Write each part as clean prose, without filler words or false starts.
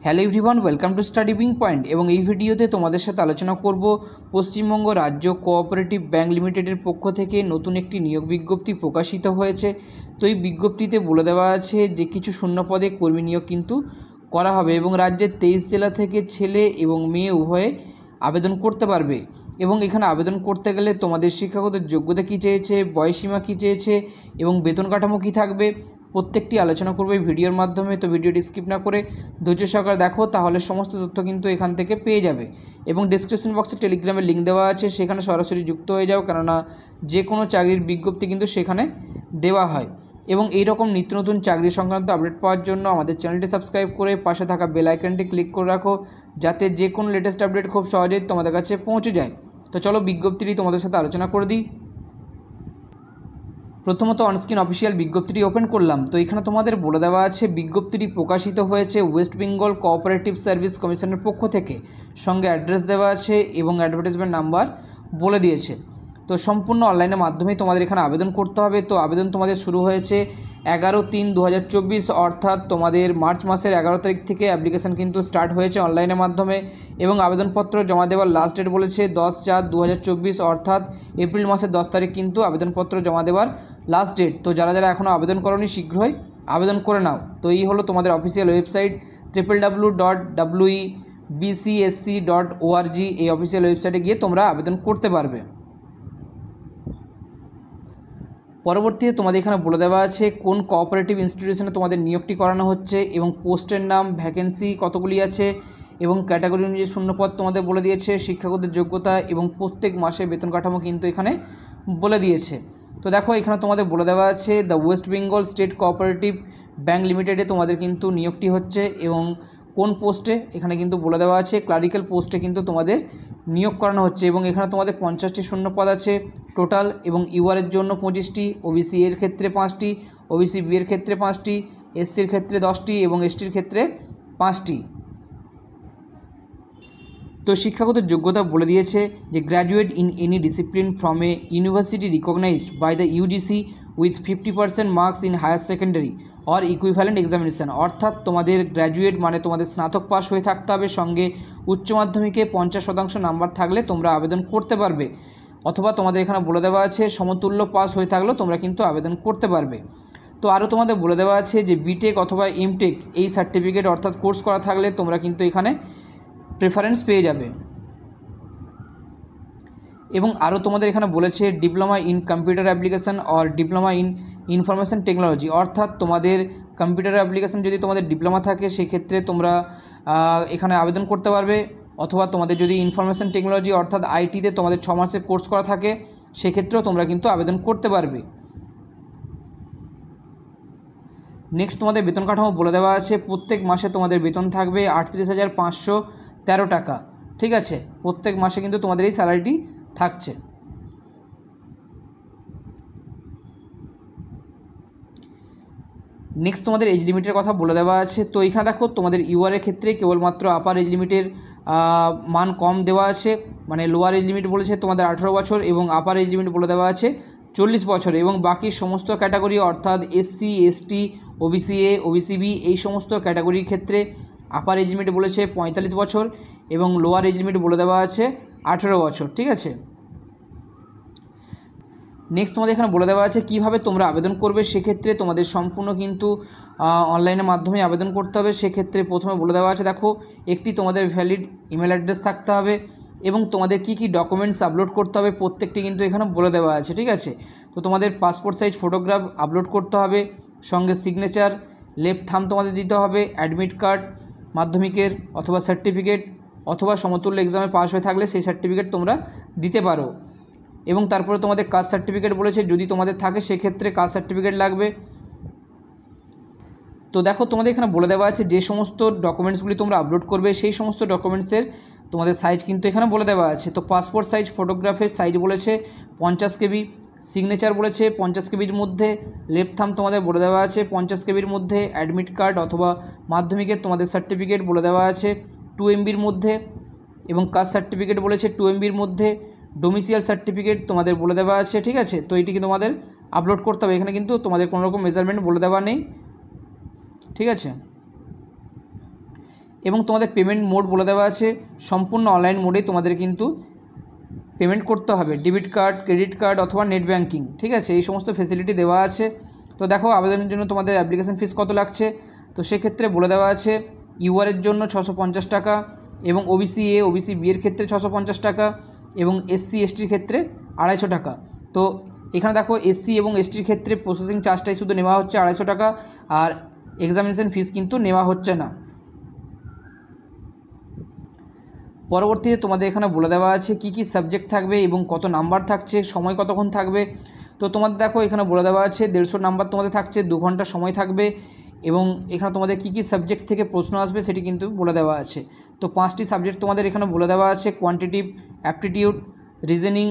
Hello everyone, welcome to study being point. এবং এই ভিডিওতে তোমাদের সাথে আলোচনা করব পশ্চিমবঙ্গ রাজ্য কোঅপারেটিভ ব্যাংক লিমিটেডের পক্ষ থেকে নতুন একটি নিয়োগ বিজ্ঞপ্তি প্রকাশিত হয়েছে। তো এই বিজ্ঞপ্তিতে বলে দেওয়া আছে যে কিছু শূন্য পদে কর্মী নিয়োগ কিন্তু করা হবে এবং রাজ্যের 23 জেলা থেকে ছেলে এবং মেয়ে উভয়ে আবেদন করতে পারবে। এবং এখানে আবেদন করতে গেলে তোমাদের শিক্ষাগত যোগ্যতা কী চেয়েছে, বয়সীমা কী চেয়েছে এবং বেতন কাঠামো কী থাকবে প্রত্যেকটি আলোচনা করবে এই ভিডিওর মাধ্যমে। তো ভিডিওটি স্কিপ না করে ধৈর্য সহকারে দেখো, তাহলে সমস্ত তথ্য কিন্তু এখান থেকে পেয়ে যাবে। এবং ডেসক্রিপশন বক্সে টেলিগ্রামের লিঙ্ক দেওয়া আছে, সেখানে সরাসরি যুক্ত হয়ে যাও, কেননা যে কোনো চাকরির বিজ্ঞপ্তি কিন্তু সেখানে দেওয়া হয়। এবং এই রকম নিত্য নতুন চাকরি সংক্রান্ত আপডেট পাওয়ার জন্য আমাদের চ্যানেলটি সাবস্ক্রাইব করে পাশে থাকা বেল আইকনটি ক্লিক করে রাখো, যাতে যে কোনো লেটেস্ট আপডেট খুব সহজেই তোমাদের কাছে পৌঁছে যায়। তো চলো বিজ্ঞপ্তিটি তোমাদের সাথে আলোচনা করে দিই। প্রথমত অনস্ক্রিন অফিসিয়াল বিজ্ঞপ্তিটি ওপেন করলাম। তো এখানে তোমাদের বলে দেওয়া আছে বিজ্ঞপ্তিটি প্রকাশিত হয়েছে ওয়েস্ট বেঙ্গল কোঅপারেটিভ সার্ভিস কমিশনের পক্ষ থেকে, সঙ্গে অ্যাড্রেস দেওয়া আছে এবং অ্যাডভার্টাইজমেন্ট নাম্বার বলে দিয়েছে। তো সম্পূর্ণ অনলাইনের মাধ্যমেই তোমাদের এখানে আবেদন করতে হবে। তো আবেদন তোমাদের শুরু হয়েছে 11/3/2024, অর্থাৎ তোমাদের মার্চ মাসের 11 তারিখ থেকে অ্যাপ্লিকেশান কিন্তু স্টার্ট হয়েছে অনলাইনের মাধ্যমে। এবং আবেদনপত্র জমা দেওয়ার লাস্ট ডেট বলেছে 10/4/2024, অর্থাৎ এপ্রিল মাসের 10 তারিখ কিন্তু আবেদনপত্র জমা দেওয়ার লাস্ট ডেট। তো যারা যারা এখনও আবেদন করোনি শীঘ্রই আবেদন করে নাও। তো এই হলো তোমাদের অফিসিয়াল ওয়েবসাইট www.webcsc.org। এই অফিসিয়াল ওয়েবসাইটে গিয়ে তোমরা আবেদন করতে পারবে। পরবর্তীতে তোমাদের এখানে বলে দেওয়া আছে কোন কোঅপারেটিভ ইনস্টিটিউশনে তোমাদের নিয়োগটি করানো হচ্ছে এবং পোস্টের নাম, ভ্যাকেন্সি কতগুলি আছে এবং ক্যাটাগরি অনুযায়ী শূন্যপদ তোমাদের বলে দিয়েছে, শিক্ষাগত যোগ্যতা এবং প্রত্যেক মাসে বেতন কাঠামো কিন্তু এখানে বলে দিয়েছে। তো দেখো এখানে তোমাদের বলে দেওয়া আছে the West Bengal state cooperative bank লিমিটেডে তোমাদের কিন্তু নিয়োগটি হচ্ছে এবং কোন পোস্টে এখানে কিন্তু বলে দেওয়া আছে ক্লারিক্যাল পোস্টে কিন্তু তোমাদের নিয়োগ করানো হচ্ছে। এবং এখানে তোমাদের 50টি শূন্যপদ আছে টোটাল, এবং ইউআরের জন্য 25টি, ওবিসি এর ক্ষেত্রে 5টি, ওবিসি বি এর ক্ষেত্রে 5টি, এসসির ক্ষেত্রে 10টি এবং এসটির ক্ষেত্রে 5টি। তো শিক্ষাগত যোগ্যতা বলে দিয়েছে যে graduate in any discipline from a university recognised by the UGC with 50% marks in higher secondary or equivalent examination, অর্থাৎ তোমাদের গ্র্যাজুয়েট মানে তোমাদের স্নাতক পাস হয়ে থাকতে হবে, সঙ্গে উচ্চ মাধ্যমিকে 50% নাম্বার থাকলে তোমরা আবেদন করতে পারবে, অথবা তোমাদের এখানে বলে দেওয়া আছে সমতুল্য পাস হয়ে থাকলেও তোমরা কিন্তু আবেদন করতে পারবে। তো আরও তোমাদের বলে দেওয়া আছে যে বিটেক অথবা এমটেক এই সার্টিফিকেট অর্থাৎ কোর্স করা থাকলে তোমরা কিন্তু এখানে প্রেফারেন্স পেয়ে যাবে। এবং আরও তোমাদের এখানে বলেছে diploma in computer application or diploma in information technology, অর্থাৎ তোমাদের কম্পিউটার অ্যাপ্লিকেশান যদি তোমাদের ডিপ্লোমা থাকে সেক্ষেত্রে তোমরা এখানে আবেদন করতে পারবে, অথবা তোমাদের যদি ইনফরমেশান টেকনোলজি অর্থাৎ আইটিতে তোমাদের 6 মাসের কোর্স করা থাকে সেক্ষেত্রেও তোমরা কিন্তু আবেদন করতে পারবে। নেক্সট তোমাদের বেতন কাঠামো বলে দেওয়া আছে প্রত্যেক মাসে তোমাদের বেতন থাকবে 38,513 টাকা। ঠিক আছে, প্রত্যেক মাসে কিন্তু তোমাদের এই স্যালারিটি থাকছে। নেক্সট তোমাদের এজ লিমিটের কথা বলে দেওয়া আছে। তো এখানে দেখো তোমাদের ইউআরের ক্ষেত্রে কেবলমাত্র আপার এজ লিমিটের মান কম দেওয়া আছে, মানে লোয়ার এজ লিমিট বলেছে তোমাদের 18 বছর এবং আপার এজ লিমিট বলে দেওয়া আছে 40 বছর। এবং বাকি সমস্ত ক্যাটাগরি অর্থাৎ SC, ST, OBC A, OBC B এই সমস্ত ক্যাটাগরির ক্ষেত্রে আপার এজ লিমিট বলেছে 45 বছর এবং লোয়ার এজ লিমিট বলে দেওয়া আছে 18 বছর। ঠিক আছে, নেক্সট তোমাদের এখানে বলে দেওয়া আছে কীভাবে তোমরা আবেদন করবে। সেক্ষেত্রে তোমাদের সম্পূর্ণ কিন্তু অনলাইনের মাধ্যমে আবেদন করতে হবে। সেক্ষেত্রে প্রথমে বলে দেওয়া আছে দেখো একটি তোমাদের ভ্যালিড ইমেল অ্যাড্রেস থাকতে হবে এবং তোমাদের কী কী ডকুমেন্টস আপলোড করতে হবে প্রত্যেকটি কিন্তু এখানে বলে দেওয়া আছে। ঠিক আছে, তো তোমাদের পাসপোর্ট সাইজ ফটোগ্রাফ আপলোড করতে হবে, সঙ্গে সিগনেচার, লেফট থাম্ব তোমাদের দিতে হবে, অ্যাডমিট কার্ড মাধ্যমিকের অথবা সার্টিফিকেট অথবা সমতুল্য এক্সামে পাস হয়ে থাকলে সেই সার্টিফিকেট তোমরা দিতে পারো। এবং তারপরে তোমাদের কাস্ট সার্টিফিকেট বলেছে যদি তোমাদের থাকে সেক্ষেত্রে কাস্ট সার্টিফিকেট লাগবে। তো দেখো তোমাদের এখানে বলে দেওয়া আছে যে সমস্ত ডকুমেন্টসগুলি তোমরা আপলোড করবে সেই সমস্ত ডকুমেন্টসের তোমাদের সাইজ কিন্তু এখানে বলে দেওয়া আছে। তো পাসপোর্ট সাইজ ফটোগ্রাফের সাইজ বলেছে 50 কেবি, সিগনেচার বলেছে 50 কেবির মধ্যে, লেফট থাম্ব তোমাদের বলে দেওয়া আছে 50 কেবির মধ্যে, অ্যাডমিট কার্ড অথবা মাধ্যমিকের তোমাদের সার্টিফিকেট বলে দেওয়া আছে 2 MBর মধ্যে এবং কাস্ট সার্টিফিকেট বলেছে 2 MBর মধ্যে, ডোমিসিয়াল সার্টিফিকেট তোমাদের বলে দেওয়া আছে। ঠিক আছে, তো এটিকে তোমাদের আপলোড করতে হবে, এখানে কিন্তু তোমাদের কোনো রকম মেজারমেন্ট বলে দেওয়া নেই। ঠিক আছে, এবং তোমাদের পেমেন্ট মোড বলে দেওয়া আছে, সম্পূর্ণ অনলাইন মোডেই তোমাদের কিন্তু পেমেন্ট করতে হবে, ডেবিট কার্ড, ক্রেডিট কার্ড অথবা নেট ব্যাঙ্কিং, ঠিক আছে, এই সমস্ত ফেসিলিটি দেওয়া আছে। তো দেখো আবেদনের জন্য তোমাদের অ্যাপ্লিকেশন ফিস কত লাগছে, তো সেক্ষেত্রে বলে দেওয়া আছে ইউআরের জন্য 650 টাকা, এবং ওবিসি এ ওবিসি বি এর ক্ষেত্রে 650 টাকা, এবং এসসি এসটির ক্ষেত্রে 250 টাকা। তো এখানে দেখো এসসি এবং এসটির ক্ষেত্রে প্রসেসিং চার্জটাই শুধু নেওয়া হচ্ছে 250 টাকা, আর এক্সামিনেশন ফিস কিন্তু নেওয়া হচ্ছে না। পরবর্তীতে তোমাদের এখানে বলে দেওয়া আছে কি কি সাবজেক্ট থাকবে এবং কত নাম্বার থাকছে, সময় কতক্ষণ থাকবে। তো তোমাদের দেখো এখানে বলে দেওয়া আছে 150 নাম্বার তোমাদের থাকছে, 2 ঘন্টা সময় থাকবে, এবং এখানে তোমাদের কি কি সাবজেক্ট থেকে প্রশ্ন আসবে সেটি কিন্তু বলে দেওয়া আছে। তো 5টি সাবজেক্ট তোমাদের এখানে বলে দেওয়া আছে, quantitative, aptitude, reasoning,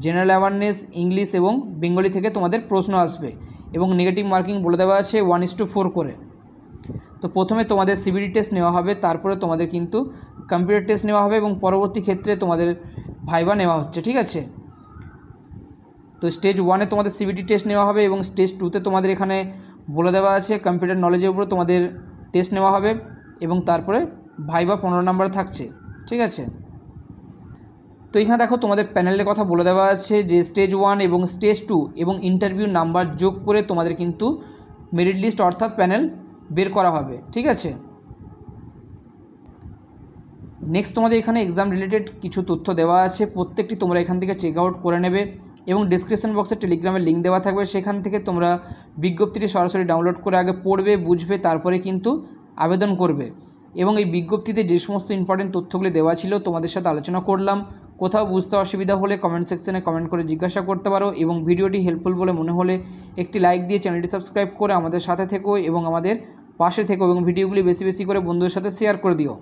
general awareness, English এবং বেঙ্গলি থেকে তোমাদের প্রশ্ন আসবে, এবং নেগেটিভ মার্কিং বলে দেওয়া আছে 1:4 করে। তো প্রথমে তোমাদের সিবিটি টেস্ট নেওয়া হবে, তারপরে তোমাদের কিন্তু কম্পিউটার টেস্ট নেওয়া হবে, এবং পরবর্তী ক্ষেত্রে তোমাদের ভাইবা নেওয়া হচ্ছে, ঠিক আছে। তো স্টেজ 1-এ তোমাদের সিবিটি টেস্ট নেওয়া হবে, এবং স্টেজ 2-তে তোমাদের এখানে বলে দেওয়া আছে কম্পিউটার নলেজের উপরে তোমাদের টেস্ট নেওয়া হবে, এবং তারপরে ভাইবা 15 নাম্বার থাকছে, ঠিক আছে। তো এখানে দেখো তোমাদের প্যানেলের কথা বলে দেওয়া আছে যে স্টেজ 1 এবং স্টেজ 2 এবং ইন্টারভিউ নাম্বার যোগ করে তোমাদের কিন্তু মেরিট লিস্ট অর্থাৎ প্যানেল বের করা হবে, ঠিক আছে। নেক্সট তোমাদের এখানে এক্সাম রিলেটেড কিছু তথ্য দেওয়া আছে, প্রত্যেকটি তোমরা এখান থেকে চেক আউট করে নেবে, এবং ডিসক্রিপশন বক্সে টেলিগ্রামের লিঙ্ক দেওয়া থাকবে, সেখান থেকে তোমরা বিজ্ঞপ্তিটি সরাসরি ডাউনলোড করে আগে পড়বে, বুঝবে, তারপরে কিন্তু আবেদন করবে। এবং এই বিজ্ঞপ্তিতে যে সমস্ত ইম্পর্টেন্ট তথ্যগুলি দেওয়া ছিল তোমাদের সাথে আলোচনা করলাম। কোথাও বুঝতে অসুবিধা হলে কমেন্ট সেকশনে কমেন্ট করে জিজ্ঞাসা করতে পারো, এবং ভিডিওটি হেল্পফুল বলে মনে হলে একটি লাইক দিয়ে চ্যানেলটি সাবস্ক্রাইব করে আমাদের সাথে থেকো এবং আমাদের পাশে থেকো, এবং ভিডিওগুলি বেশি বেশি করে বন্ধুদের সাথে শেয়ার করে দিও।